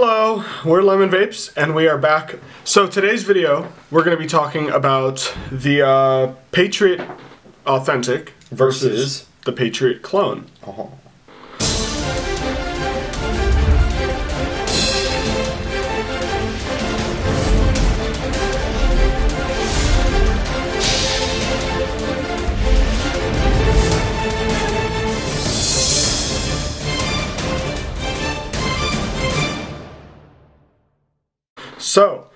Hello, we're Lemon Vapes, and we are back. So today's video, we're going to be talking about the Patriot Authentic versus the Patriot Clone. Oh. So,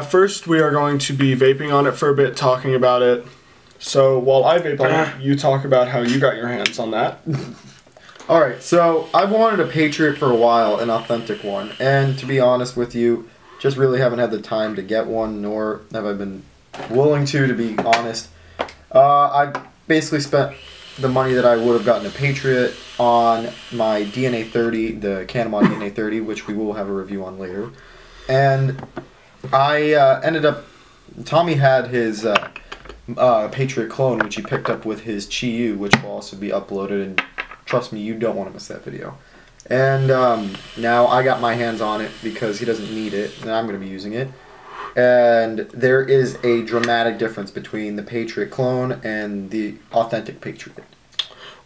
first we are going to be vaping on it for a bit, talking about it. So, while I vape on it, you talk about how you got your hands on that. Alright, so I've wanted a Patriot for a while, an authentic one, and to be honest with you, just really haven't had the time to get one, nor have I been willing to be honest. I basically spent the money that I would have gotten a Patriot on my DNA 30, the Canamon DNA 30, which we will have a review on later. And I ended up, Tommy had his Patriot clone, which he picked up with his Chi-Yu, which will also be uploaded, and trust me, you don't want to miss that video. And now I got my hands on it because he doesn't need it, and I'm going to be using it. And there is a dramatic difference between the Patriot clone and the authentic Patriot.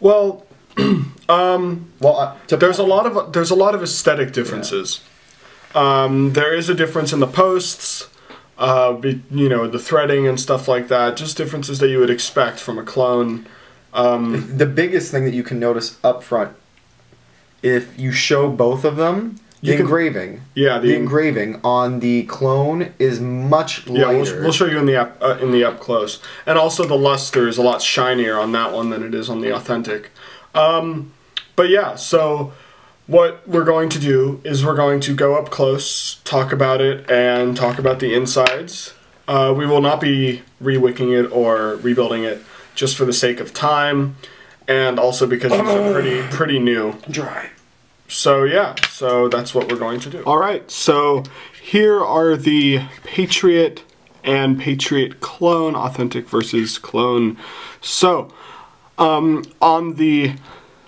Well, there's a lot of aesthetic differences. Yeah. There is a difference in the posts, you know, the threading and stuff like that. Just differences that you would expect from a clone. The biggest thing that you can notice up front, if you show both of them, the engraving on the clone is much lighter. Yeah, we'll show you in the up close, and also the luster is a lot shinier on that one than it is on the authentic. But yeah, so what we're going to do is we're going to go up close, talk about it, and talk about the insides. We will not be re-wicking it or rebuilding it just for the sake of time, and also because these are pretty new. Dry. So yeah, so that's what we're going to do. Alright, so here are the Patriot and Patriot Clone, authentic versus clone. So, on the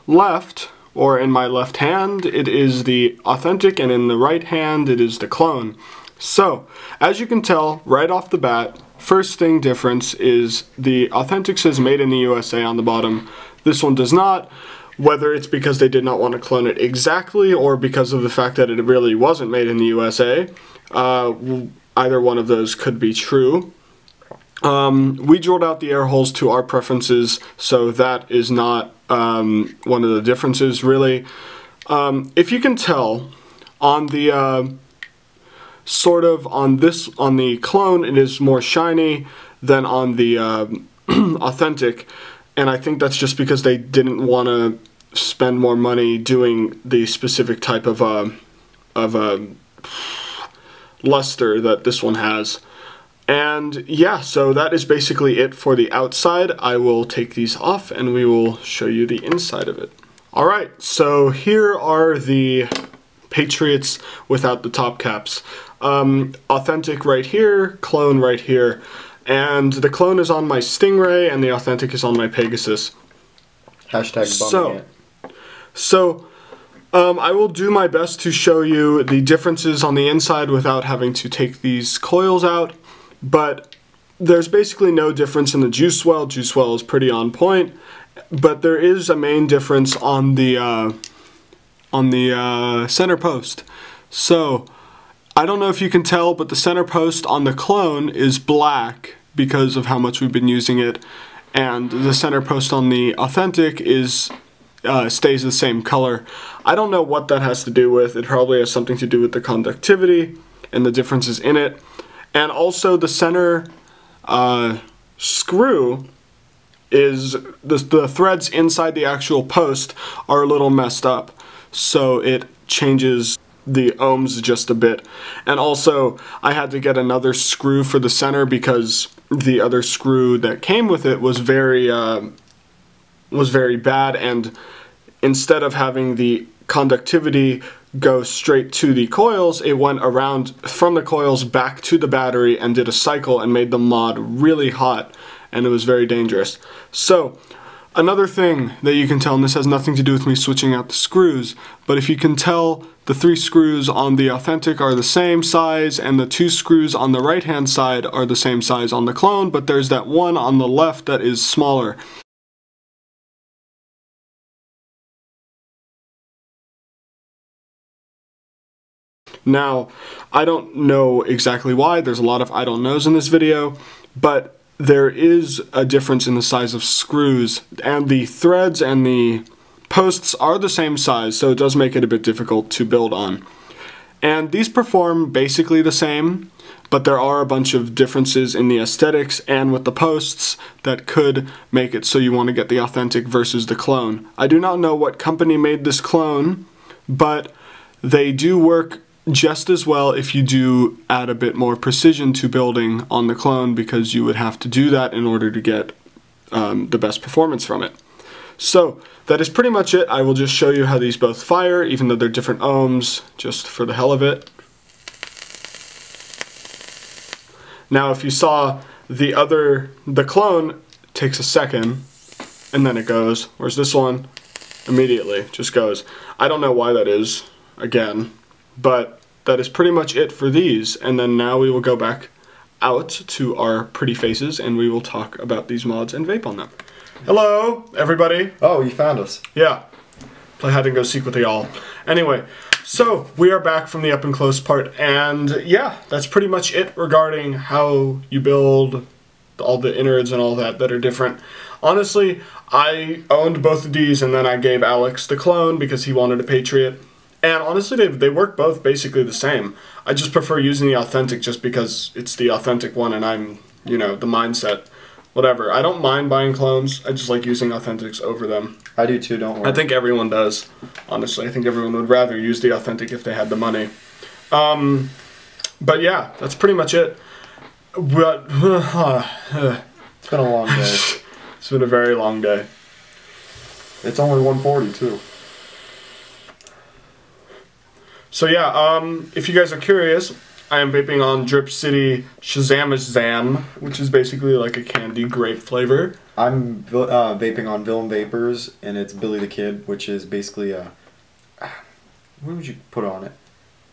left, or in my left hand, it is the authentic, and in the right hand, it is the clone. So, as you can tell, right off the bat, first thing difference is the authentic says made in the USA on the bottom. This one does not, whether it's because they did not want to clone it exactly, or because of the fact that it really wasn't made in the USA. Either one of those could be true. We drilled out the air holes to our preferences, so that is not one of the differences, really. If you can tell, on the on the clone, it is more shiny than on the authentic, and I think that's just because they didn't want to spend more money doing the specific type of luster that this one has. And yeah, so that is basically it for the outside. I will take these off and we will show you the inside of it. Alright, so here are the Patriots without the top caps. Authentic right here, clone right here. And the clone is on my Stingray and the authentic is on my Pegasus. Hashtag bumming it. So, I will do my best to show you the differences on the inside without having to take these coils out. But there's basically no difference in the juice well. Juice well is pretty on point, but there is a main difference on the center post. So I don't know if you can tell, but the center post on the clone is black because of how much we've been using it, and the center post on the authentic is stays the same color. I don't know what that has to do with. It probably has something to do with the conductivity and the differences in it. And also the center screw is, the threads inside the actual post are a little messed up. So it changes the ohms just a bit. And also I had to get another screw for the center because the other screw that came with it was very bad, and instead of having the conductivity go straight to the coils, it went around from the coils back to the battery and did a cycle and made the mod really hot, and it was very dangerous. So Another thing that you can tell, and this has nothing to do with me switching out the screws, but if you can tell, the 3 screws on the Authentic are the same size, and the 2 screws on the right-hand side are the same size on the clone, but there's that one on the left that is smaller. Now, I don't know exactly why, there's a lot of I don't knows in this video, but there is a difference in the size of screws, and the threads and the posts are the same size, so it does make it a bit difficult to build on. And these perform basically the same, but there are a bunch of differences in the aesthetics and with the posts that could make it so you want to get the Authentic versus the clone. I do not know what company made this clone, but they do work just as well if you do add a bit more precision to building on the clone, because you would have to do that in order to get the best performance from it. So that is pretty much it. I will just show you how these both fire, even though they're different ohms, just for the hell of it. Now if you saw the clone takes a second and then it goes, whereas this one immediately just goes. I don't know why that is, again. But that is pretty much it for these, and then now we will go back out to our pretty faces and we will talk about these mods and vape on them. Hello, everybody. Oh, you found us. Yeah. Play hide and go seek with y'all. Anyway, so we are back from the up and close part, and yeah, that's pretty much it regarding how you build all the innards and all that are different. Honestly, I owned both of these and then I gave Alex the clone because he wanted a Patriot. And honestly, they work both basically the same. I just prefer using the Authentic just because it's the Authentic one and I'm, you know, the mindset. Whatever. I don't mind buying clones. I just like using Authentics over them. I do too, don't worry. I think everyone does, honestly. I think everyone would rather use the Authentic if they had the money. But yeah, that's pretty much it. But, it's been a long day. It's been a very long day. It's only 1:40 too. So yeah, if you guys are curious, I am vaping on Drip City Shazam, which is basically like a candy grape flavor. I'm vaping on Villain Vapors, and it's Billy the Kid, which is basically a... What would you put on it?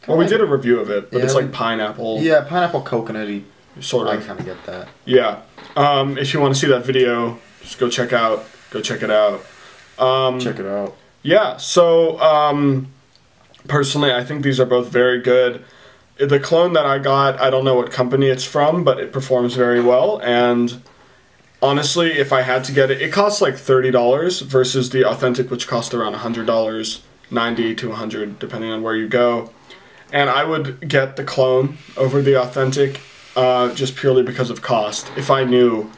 Well, we did a review of it, but yeah, it's like pineapple. Yeah, pineapple coconutty. Sort of. I kind of get that. Yeah. If you want to see that video, just go check it out. Check it out. Yeah, so... personally, I think these are both very good. The clone that I got, I don't know what company it's from, but it performs very well, and honestly, if I had to get it, it costs like $30 versus the Authentic, which costs around $100, $90 to $100, depending on where you go. And I would get the clone over the Authentic just purely because of cost, if I knew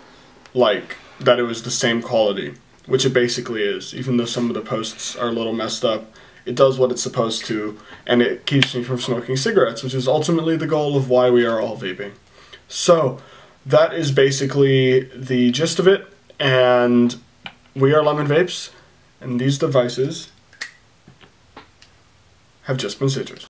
like that it was the same quality, which it basically is, even though some of the posts are a little messed up. It does what it's supposed to, and it keeps me from smoking cigarettes, which is ultimately the goal of why we are all vaping. So, that is basically the gist of it, and we are Lemon Vapes, and these devices have just been citrus.